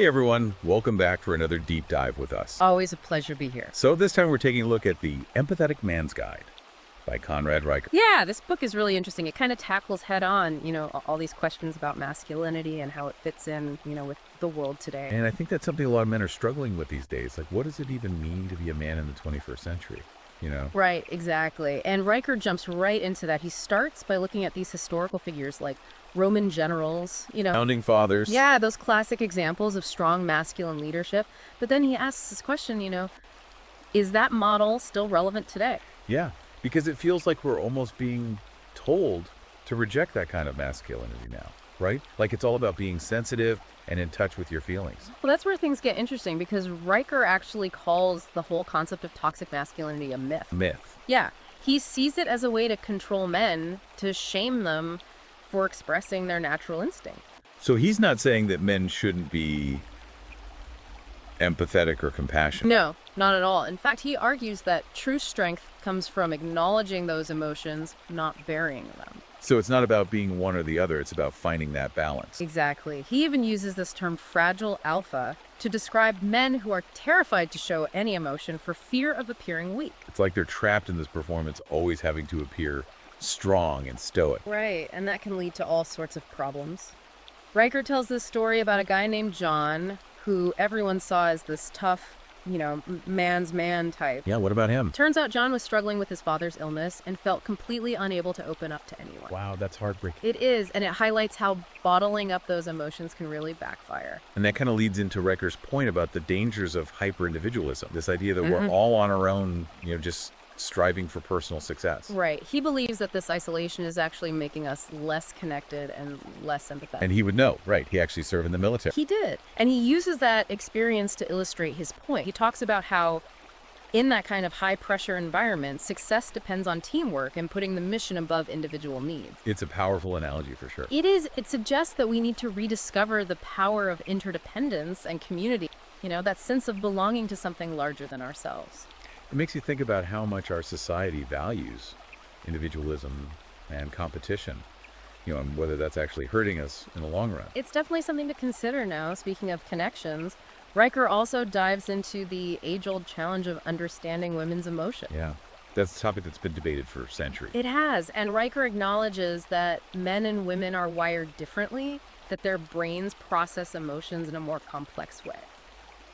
Hey everyone, welcome back for another deep dive with us. Always a pleasure to be here. So this time we're taking a look at The Empathetic Man's Guide by Conrad Reicher. Yeah, this book is really interesting. It kind of tackles head on, all these questions about masculinity and how it fits in, with the world today. And I think that's something a lot of men are struggling with these days. Like, what does it even mean to be a man in the 21st century? Right, exactly. And Reicher jumps right into that. He starts by looking at these historical figures like Roman generals, Founding fathers. Yeah, those classic examples of strong masculine leadership. But then he asks this question, is that model still relevant today? Yeah, because it feels like we're almost being told to reject that kind of masculinity now, right? Like it's all about being sensitive and in touch with your feelings. Well, that's where things get interesting because Reicher actually calls the whole concept of toxic masculinity a myth. Myth. Yeah, he sees it as a way to control men, to shame them for expressing their natural instinct. So he's not saying that men shouldn't be empathetic or compassionate. No, not at all. In fact, he argues that true strength comes from acknowledging those emotions, not burying them. So it's not about being one or the other, it's about finding that balance. Exactly. He even uses this term fragile alpha to describe men who are terrified to show any emotion for fear of appearing weak. It's like they're trapped in this performance, always having to appear strong and stoic. Right, and that can lead to all sorts of problems. Reicher tells this story about a guy named John, who everyone saw as this tough, man's man type. Yeah, what about him? Turns out John was struggling with his father's illness and felt completely unable to open up to anyone. Wow, that's heartbreaking. It is, and it highlights how bottling up those emotions can really backfire. And that kind of leads into Reicher's point about the dangers of hyper-individualism. This idea that we're all on our own, just striving for personal success. Right. He believes that this isolation is actually making us less connected and less empathetic. And he would know, right? He actually served in the military. He did. And he uses that experience to illustrate his point. He talks about how in that kind of high-pressure environment, success depends on teamwork and putting the mission above individual needs. It's a powerful analogy for sure. It is. It suggests that we need to rediscover the power of interdependence and community, that sense of belonging to something larger than ourselves. It makes you think about how much our society values individualism and competition, and whether that's actually hurting us in the long run. It's definitely something to consider now. Speaking of connections, Reicher also dives into the age-old challenge of understanding women's emotion. Yeah, that's a topic that's been debated for centuries. It has, and Reicher acknowledges that men and women are wired differently, that their brains process emotions in a more complex way.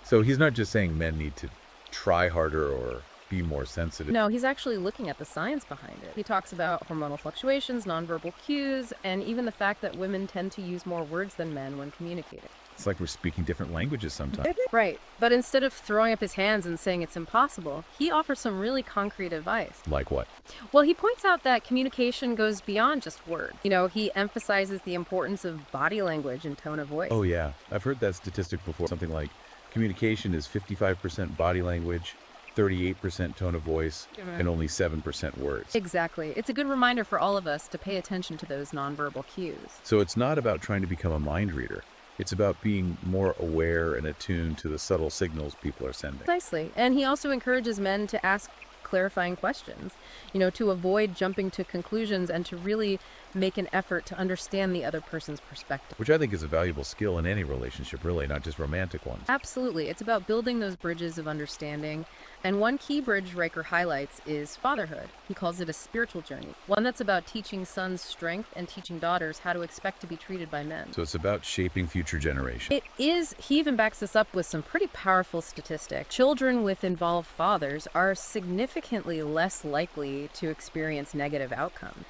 So he's not just saying men need to try harder or be more sensitive. No, he's actually looking at the science behind it. He talks about hormonal fluctuations, nonverbal cues, and even the fact that women tend to use more words than men when communicating. It's like we're speaking different languages sometimes. Right. But instead of throwing up his hands and saying it's impossible, he offers some really concrete advice. Like what? Well, he points out that communication goes beyond just words. He emphasizes the importance of body language and tone of voice. Oh yeah, I've heard that statistic before. Something like communication is 55% body language, 38% tone of voice, and only 7% words. Exactly. It's a good reminder for all of us to pay attention to those nonverbal cues. So it's not about trying to become a mind reader. It's about being more aware and attuned to the subtle signals people are sending. Precisely. And he also encourages men to ask clarifying questions, to avoid jumping to conclusions and to really make an effort to understand the other person's perspective. Which I think is a valuable skill in any relationship, really, not just romantic ones. Absolutely. It's about building those bridges of understanding. And one key bridge Reicher highlights is fatherhood. He calls it a spiritual journey, one that's about teaching sons strength and teaching daughters how to expect to be treated by men. So it's about shaping future generations. It is. He even backs this up with some pretty powerful statistics. Children with involved fathers are significantly less likely to experience negative outcomes.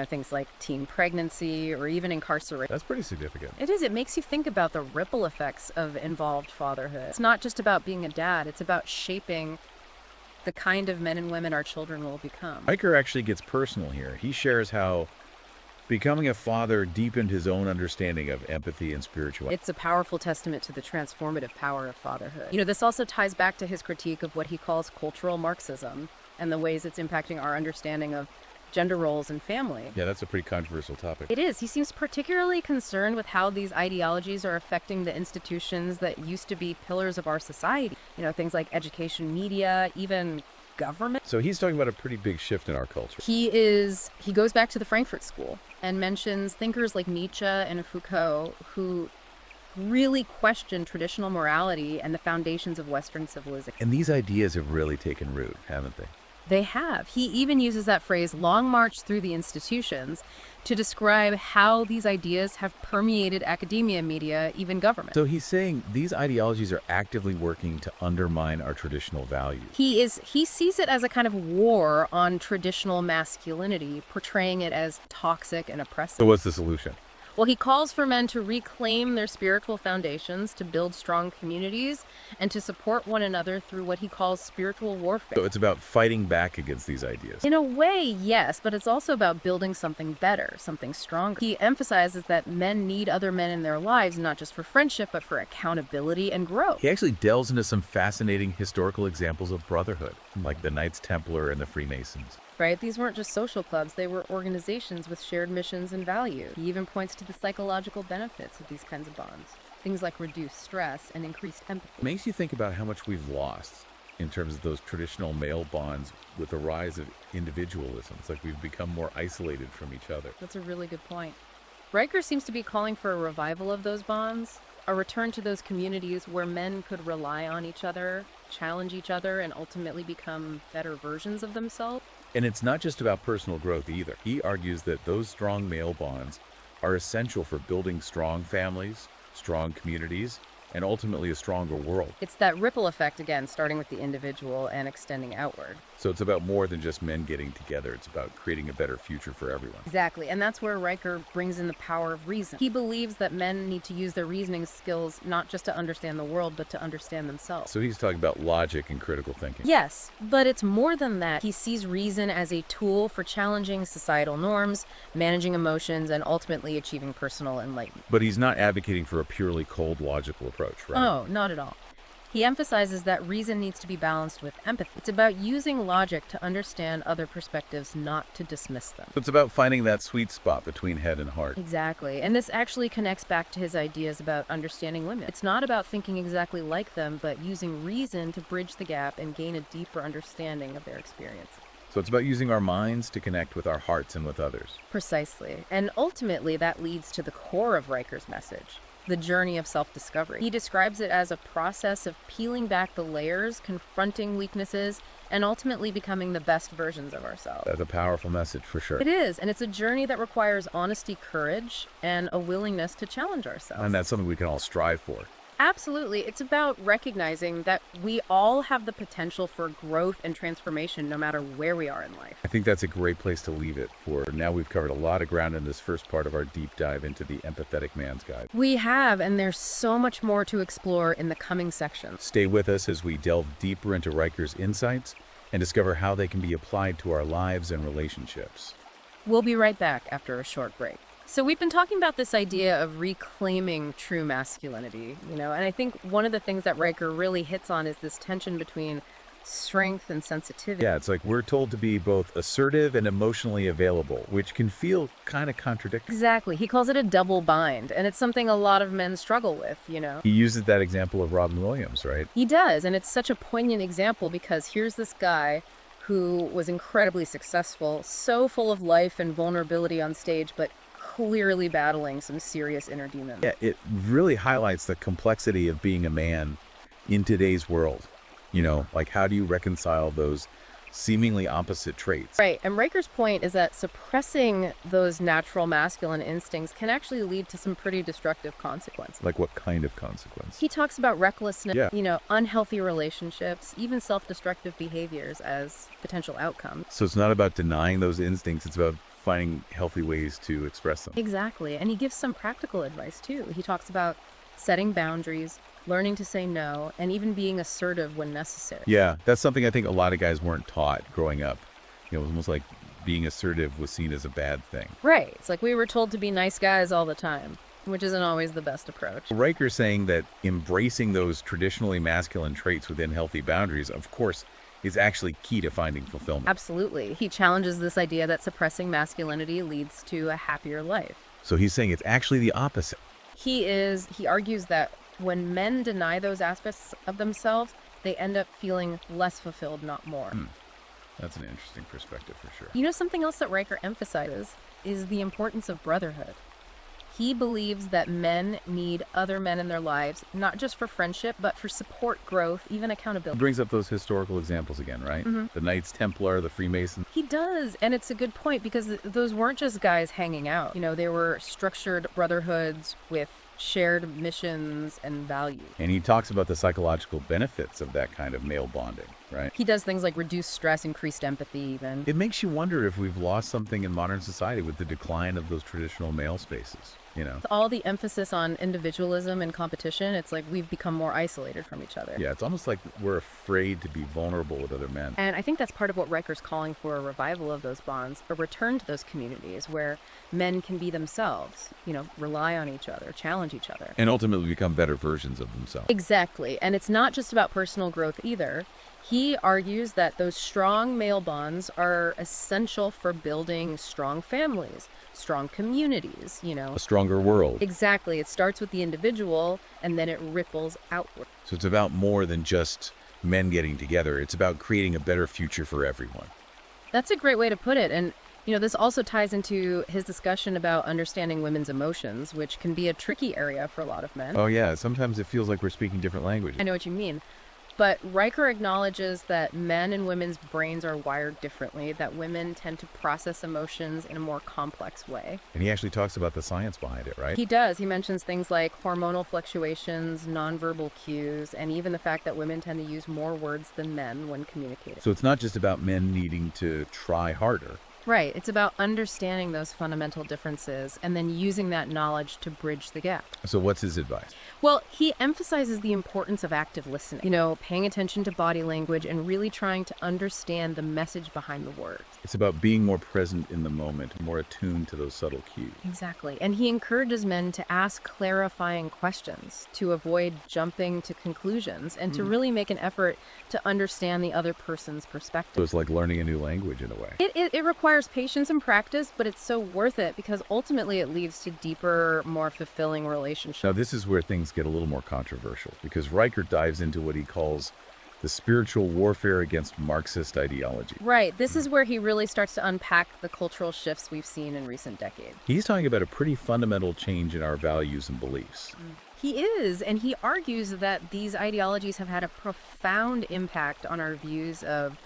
Things like teen pregnancy or even incarceration. That's pretty significant. It is. It makes you think about the ripple effects of involved fatherhood. It's not just about being a dad. It's about shaping the kind of men and women our children will become. Riker actually gets personal here. He shares how becoming a father deepened his own understanding of empathy and spirituality. It's a powerful testament to the transformative power of fatherhood. This also ties back to his critique of what he calls cultural Marxism and the ways it's impacting our understanding of gender roles and family. Yeah, that's a pretty controversial topic. It is. He seems particularly concerned with how these ideologies are affecting the institutions that used to be pillars of our society. Things like education, media, even government. So he's talking about a pretty big shift in our culture. He goes back to the Frankfurt School and mentions thinkers like Nietzsche and Foucault who really question traditional morality and the foundations of Western civilization. And these ideas have really taken root, haven't they? They have. He even uses that phrase, long march through the institutions, to describe how these ideas have permeated academia, media, even government. So he's saying these ideologies are actively working to undermine our traditional values. He sees it as a kind of war on traditional masculinity, portraying it as toxic and oppressive. So what's the solution? Well, he calls for men to reclaim their spiritual foundations, to build strong communities, and to support one another through what he calls spiritual warfare. So it's about fighting back against these ideas. In a way, yes, but it's also about building something better, something stronger. He emphasizes that men need other men in their lives, not just for friendship, but for accountability and growth. He actually delves into some fascinating historical examples of brotherhood, like the Knights Templar and the Freemasons. Right? These weren't just social clubs, they were organizations with shared missions and values. He even points to the psychological benefits of these kinds of bonds. Things like reduced stress and increased empathy. It makes you think about how much we've lost in terms of those traditional male bonds with the rise of individualism. It's like we've become more isolated from each other. That's a really good point. Riker seems to be calling for a revival of those bonds, a return to those communities where men could rely on each other, challenge each other, and ultimately become better versions of themselves. And it's not just about personal growth either. He argues that those strong male bonds are essential for building strong families, strong communities, and ultimately a stronger world. It's that ripple effect again, starting with the individual and extending outward. So it's about more than just men getting together. It's about creating a better future for everyone. Exactly, and that's where Riker brings in the power of reason. He believes that men need to use their reasoning skills not just to understand the world, but to understand themselves. So he's talking about logic and critical thinking. Yes, but it's more than that. He sees reason as a tool for challenging societal norms, managing emotions, and ultimately achieving personal enlightenment. But he's not advocating for a purely cold, logical approach, right? Oh, not at all. He emphasizes that reason needs to be balanced with empathy. It's about using logic to understand other perspectives, not to dismiss them. It's about finding that sweet spot between head and heart. Exactly. And this actually connects back to his ideas about understanding women. It's not about thinking exactly like them, but using reason to bridge the gap and gain a deeper understanding of their experience. So it's about using our minds to connect with our hearts and with others. Precisely. And ultimately, that leads to the core of Riker's message. The journey of self-discovery. He describes it as a process of peeling back the layers, confronting weaknesses, and ultimately becoming the best versions of ourselves. That's a powerful message for sure. It is, and it's a journey that requires honesty, courage, and a willingness to challenge ourselves. And that's something we can all strive for. Absolutely. It's about recognizing that we all have the potential for growth and transformation no matter where we are in life. I think that's a great place to leave it for now. We've covered a lot of ground in this first part of our deep dive into the empathetic man's guide. We have, and there's so much more to explore in the coming sections. Stay with us as we delve deeper into Riker's insights and discover how they can be applied to our lives and relationships. We'll be right back after a short break. So we've been talking about this idea of reclaiming true masculinity, and I think one of the things that Riker really hits on is this tension between strength and sensitivity. Yeah, it's like we're told to be both assertive and emotionally available, which can feel kind of contradictory. Exactly. He calls it a double bind, and it's something a lot of men struggle with, He uses that example of Robin Williams, right? He does, and it's such a poignant example because here's this guy who was incredibly successful, so full of life and vulnerability on stage, but clearly battling some serious inner demons. Yeah, it really highlights the complexity of being a man in today's world. Like how do you reconcile those seemingly opposite traits? Right, and Riker's point is that suppressing those natural masculine instincts can actually lead to some pretty destructive consequences. Like what kind of consequence? He talks about recklessness, Yeah. Unhealthy relationships, even self-destructive behaviors as potential outcomes. So it's not about denying those instincts, it's about finding healthy ways to express them. Exactly, and he gives some practical advice too. He talks about setting boundaries, learning to say no, and even being assertive when necessary. Yeah, that's something I think a lot of guys weren't taught growing up. It was almost like being assertive was seen as a bad thing. Right, it's like we were told to be nice guys all the time, which isn't always the best approach. Riker's saying that embracing those traditionally masculine traits within healthy boundaries, of course, is actually key to finding fulfillment. Absolutely. He challenges this idea that suppressing masculinity leads to a happier life. So he's saying it's actually the opposite. He argues that when men deny those aspects of themselves, they end up feeling less fulfilled, not more. That's an interesting perspective for sure. Something else that Riker emphasizes is the importance of brotherhood. He believes that men need other men in their lives, not just for friendship, but for support, growth, even It accountability. brings up those historical examples again, right? The Knights Templar, the Freemasons. He does, and it's a good point because those weren't just guys hanging out. They were structured brotherhoods with shared missions and values. And he talks about the psychological benefits of that kind of male bonding, right? He does things like reduce stress, increased empathy even. It makes you wonder if we've lost something in modern society with the decline of those traditional male spaces, All the emphasis on individualism and competition, it's like we've become more isolated from each other. Yeah, it's almost like we're afraid to be vulnerable with other men. And I think that's part of what Riker's calling for: a revival of those bonds, a return to those communities where men can be themselves, rely on each other, challenge each other. And ultimately become better versions of themselves. Exactly. And it's not just about personal growth either. He argues that those strong male bonds are essential for building strong families, strong communities, A stronger world. Exactly. It starts with the individual and then it ripples outward. So it's about more than just men getting together. It's about creating a better future for everyone. That's a great way to put it. And, this also ties into his discussion about understanding women's emotions, which can be a tricky area for a lot of men. Oh yeah, sometimes it feels like we're speaking different languages. I know what you mean. But Riker acknowledges that men and women's brains are wired differently, that women tend to process emotions in a more complex way. And he actually talks about the science behind it, right? He does. He mentions things like hormonal fluctuations, nonverbal cues, and even the fact that women tend to use more words than men when communicating. So it's not just about men needing to try harder. Right. It's about understanding those fundamental differences and then using that knowledge to bridge the gap. So what's his advice? Well, he emphasizes the importance of active listening, paying attention to body language and really trying to understand the message behind the words. It's about being more present in the moment, more attuned to those subtle cues. Exactly. And he encourages men to ask clarifying questions, to avoid jumping to conclusions, and to really make an effort to understand the other person's perspective. So it's like learning a new language in a way. It requires patience and practice, but it's so worth it because ultimately it leads to deeper, more fulfilling relationships. Now this is where things get a little more controversial because Riker dives into what he calls the spiritual warfare against Marxist ideology. Right. This is where he really starts to unpack the cultural shifts we've seen in recent decades. He's talking about a pretty fundamental change in our values and beliefs. He is, and he argues that these ideologies have had a profound impact on our views of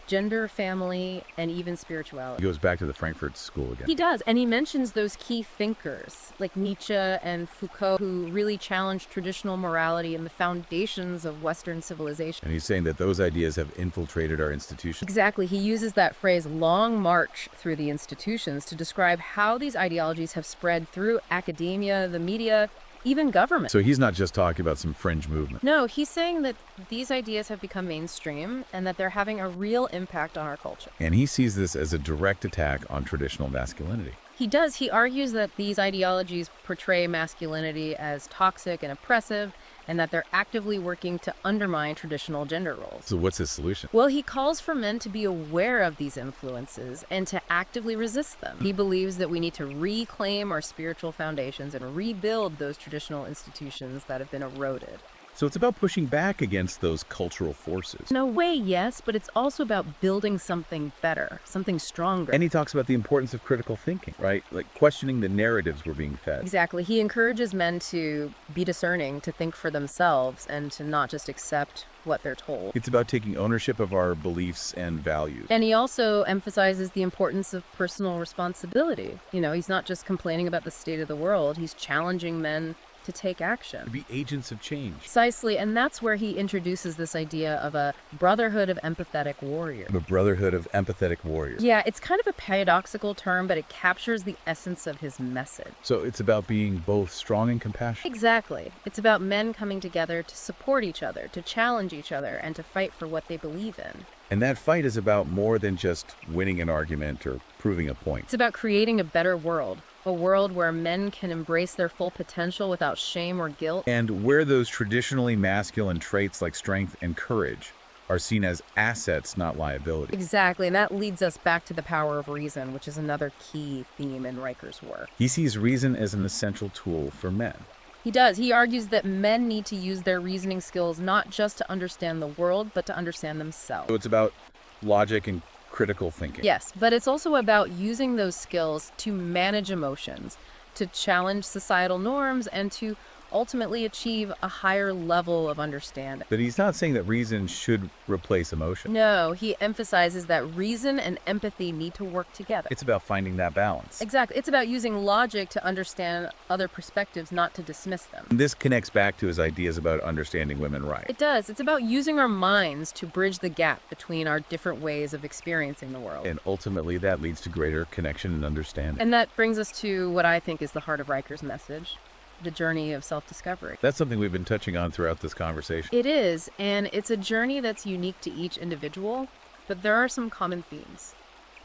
gender, family, and even spirituality. He goes back to the Frankfurt School again. He does, and he mentions those key thinkers like Nietzsche and Foucault who really challenged traditional morality and the foundations of Western civilization. And he's saying that those ideas have infiltrated our institutions. Exactly. He uses that phrase, long march through the institutions, to describe how these ideologies have spread through academia, the media, even government. So he's not just talking about some fringe movement. No, he's saying that these ideas have become mainstream and that they're having a real impact on our culture. And he sees this as a direct attack on traditional masculinity. He does. He argues that these ideologies portray masculinity as toxic and oppressive, and that they're actively working to undermine traditional gender roles. So what's his solution? Well, he calls for men to be aware of these influences and to actively resist them. He believes that we need to reclaim our spiritual foundations and rebuild those traditional institutions that have been eroded. So it's about pushing back against those cultural forces. In a way, yes, but it's also about building something better, something stronger. And he talks about the importance of critical thinking, right? Like questioning the narratives we're being fed. Exactly. He encourages men to be discerning, to think for themselves, and to not just accept what they're told. It's about taking ownership of our beliefs and values. And he also emphasizes the importance of personal responsibility. He's not just complaining about the state of the world, he's challenging men to take action. To be agents of change. Precisely, and that's where he introduces this idea of a brotherhood of empathetic warriors. The brotherhood of empathetic warriors. Yeah, it's kind of a paradoxical term, but it captures the essence of his message. So it's about being both strong and compassionate. Exactly. It's about men coming together to support each other, to challenge each other, and to fight for what they believe in. And that fight is about more than just winning an argument or proving a point. It's about creating a better world. A world where men can embrace their full potential without shame or guilt. And where those traditionally masculine traits like strength and courage are seen as assets, not liabilities. Exactly, and that leads us back to the power of reason, which is another key theme in Riker's work. He sees reason as an essential tool for men. He does. He argues that men need to use their reasoning skills not just to understand the world, but to understand themselves. So it's about logic and critical thinking. Yes, but it's also about using those skills to manage emotions, to challenge societal norms and to ultimately achieve a higher level of understanding. But he's not saying that reason should replace emotion. No, he emphasizes that reason and empathy need to work together. It's about finding that balance. Exactly. It's about using logic to understand other perspectives, not to dismiss them. And this connects back to his ideas about understanding women It rights. does. It's about using our minds to bridge the gap between our different ways of experiencing the world. And ultimately, that leads to greater connection and understanding. And that brings us to what I think is the heart of Riker's message, the journey of self-discovery. That's something we've been touching on throughout this conversation. It is, and it's a journey that's unique to each individual, but there are some common themes.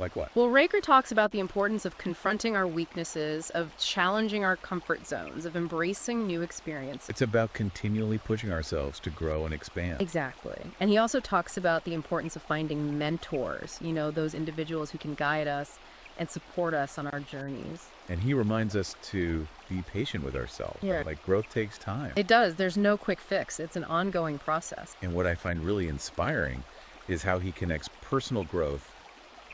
Like what? Well, Riker talks about the importance of confronting our weaknesses, of challenging our comfort zones, of embracing new experiences. It's about continually pushing ourselves to grow and expand. Exactly. And he also talks about the importance of finding mentors, those individuals who can guide us and support us on our journeys. And he reminds us to be patient with ourselves. Yeah. Right? Like growth takes time. It does. There's no quick fix. It's an ongoing process. And what I find really inspiring is how he connects personal growth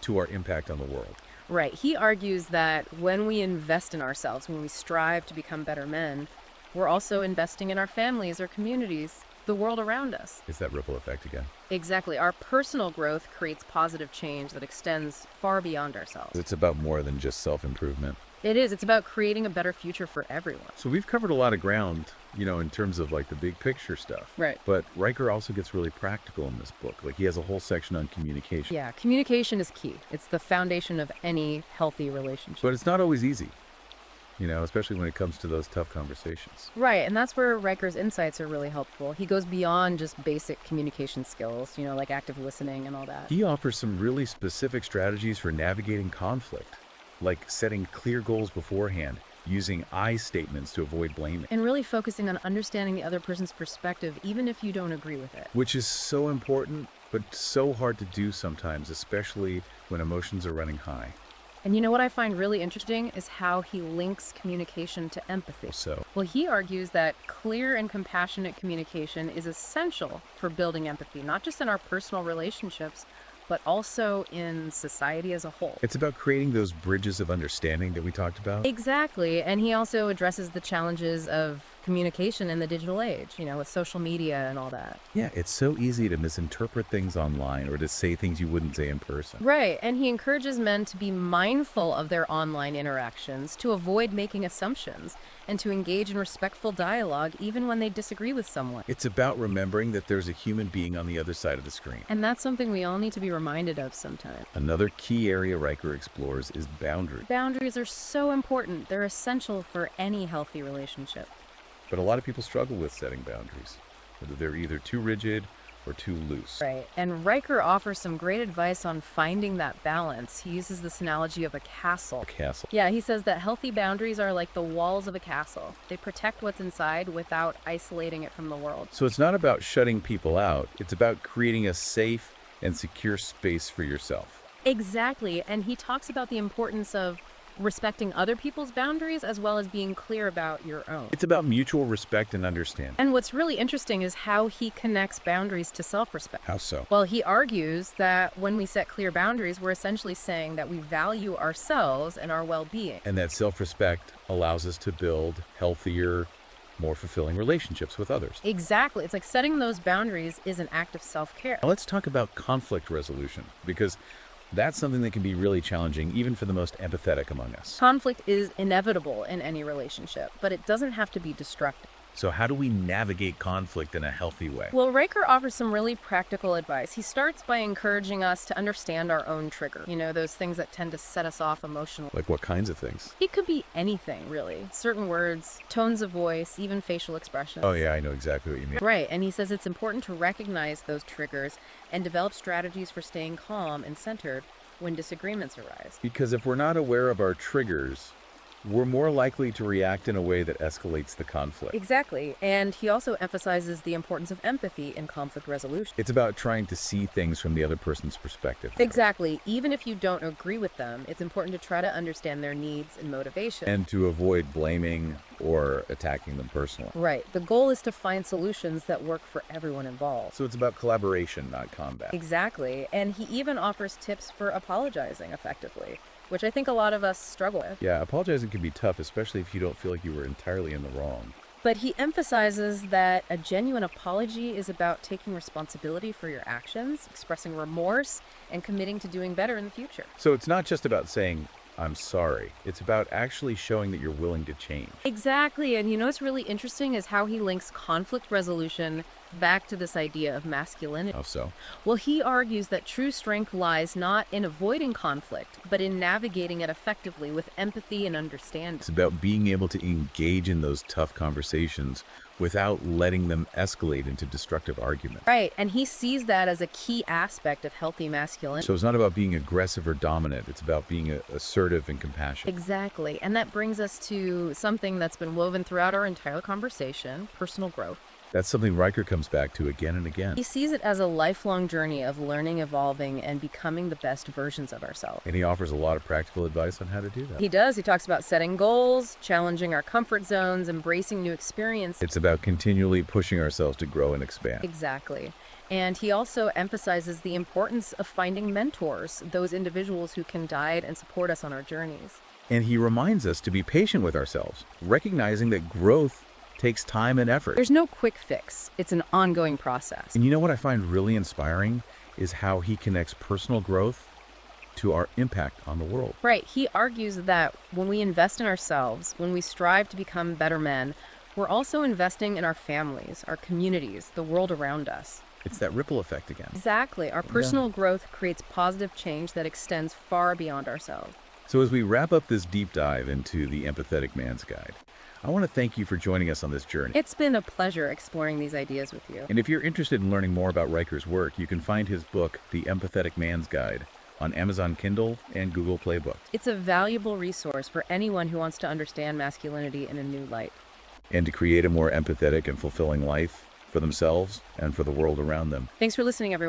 to our impact on the world. Right. He argues that when we invest in ourselves, when we strive to become better men, we're also investing in our families, our communities, the world around us. It's that ripple effect again. Exactly. Our personal growth creates positive change that extends far beyond ourselves. It's about more than just self-improvement. It is. It's about creating a better future for everyone. So we've covered a lot of ground, in terms of like the big picture stuff. Right. But Riker also gets really practical in this book. Like he has a whole section on communication. Yeah, communication is key. It's the foundation of any healthy relationship. But it's not always easy, especially when it comes to those tough conversations. Right, and that's where Riker's insights are really helpful. He goes beyond just basic communication skills, like active listening and all that. He offers some really specific strategies for navigating conflict, like setting clear goals beforehand, using I statements to avoid blaming. And really focusing on understanding the other person's perspective, even if you don't agree with it. Which is so important, but so hard to do sometimes, especially when emotions are running high. And what I find really interesting is how he links communication to empathy. So, Well, he argues that clear and compassionate communication is essential for building empathy, not just in our personal relationships, but also in society as a whole. it's about creating those bridges of understanding that we talked about. Exactly. And he also addresses the challenges of communication in the digital age, with social media and all that. Yeah, it's so easy to misinterpret things online or to say things you wouldn't say in person. Right. And he encourages men to be mindful of their online interactions, to avoid making assumptions, and to engage in respectful dialogue even when they disagree with someone. It's about remembering that there's a human being on the other side of the screen. And that's something we all need to be reminded of sometimes. Another key area Riker explores is boundaries. Boundaries are so important. They're essential for any healthy relationship. But a lot of people struggle with setting boundaries, whether they're either too rigid or too loose. Right. And Riker offers some great advice on finding that balance. He uses this analogy of a castle. A castle. Yeah, he says that healthy boundaries are like the walls of a castle. They protect what's inside without isolating it from the world. So it's not about shutting people out, it's about creating a safe and secure space for yourself. Exactly. And he talks about the importance of respecting other people's boundaries as well as being clear about your own. It's about mutual respect and understanding. And what's really interesting is how he connects boundaries to self-respect. How so? Well, he argues that when we set clear boundaries, we're essentially saying that we value ourselves and our well-being. And that self-respect allows us to build healthier, more fulfilling relationships with others. Exactly. It's like setting those boundaries is an act of self-care. Now let's talk about conflict resolution, because that's something that can be really challenging, even for the most empathetic among us. Conflict is inevitable in any relationship, but it doesn't have to be destructive. So how do we navigate conflict in a healthy way? Well, Riker offers some really practical advice. He starts by encouraging us to understand our own trigger, those things that tend to set us off emotionally. Like what kinds of things? It could be anything, really. Certain words, tones of voice, even facial expressions. Oh yeah, I know exactly what you mean. Right, and he says it's important to recognize those triggers and develop strategies for staying calm and centered when disagreements arise. Because if we're not aware of our triggers, we're more likely to react in a way that escalates the conflict. Exactly, and he also emphasizes the importance of empathy in conflict resolution. It's about trying to see things from the other person's perspective. Exactly. Even if you don't agree with them, it's important to try to understand their needs and motivation. And to avoid blaming or attacking them personally. Right. The goal is to find solutions that work for everyone involved. So it's about collaboration, not combat. Exactly. And he even offers tips for apologizing effectively. which I think a lot of us struggle with. Yeah, apologizing can be tough, especially if you don't feel like you were entirely in the wrong. But he emphasizes that a genuine apology is about taking responsibility for your actions, expressing remorse, and committing to doing better in the future. So it's not just about saying, I'm sorry. It's about actually showing that you're willing to change. Exactly. And what's really interesting is how he links conflict resolution back to this idea of masculinity. How so? Well, he argues that true strength lies not in avoiding conflict, but in navigating it effectively with empathy and understanding. It's about being able to engage in those tough conversations without letting them escalate into destructive arguments. Right, and he sees that as a key aspect of healthy masculinity. So it's not about being aggressive or dominant. It's about being assertive and compassionate. Exactly, and that brings us to something that's been woven throughout our entire conversation, personal growth. That's something Riker comes back to again and again. He sees it as a lifelong journey of learning, evolving, and becoming the best versions of ourselves. And he offers a lot of practical advice on how to do that. He does. He talks about setting goals, challenging our comfort zones, embracing new experiences. It's about continually pushing ourselves to grow and expand. Exactly. And he also emphasizes the importance of finding mentors, those individuals who can guide and support us on our journeys. And he reminds us to be patient with ourselves, recognizing that growth takes time and effort. There's no quick fix. It's an ongoing process. And you know what I find really inspiring is how he connects personal growth to our impact on the world. Right. He argues that when we invest in ourselves, when we strive to become better men, we're also investing in our families, our communities, the world around us. It's that ripple effect again. Exactly. Our personal growth creates positive change that extends far beyond ourselves. So as we wrap up this deep dive into the Empathetic Man's Guide, I want to thank you for joining us on this journey. It's been a pleasure exploring these ideas with you. And if you're interested in learning more about Riker's work, you can find his book, The Empathetic Man's Guide, on Amazon Kindle and Google Play Books. It's a valuable resource for anyone who wants to understand masculinity in a new light. And to create a more empathetic and fulfilling life for themselves and for the world around them. Thanks for listening, everyone.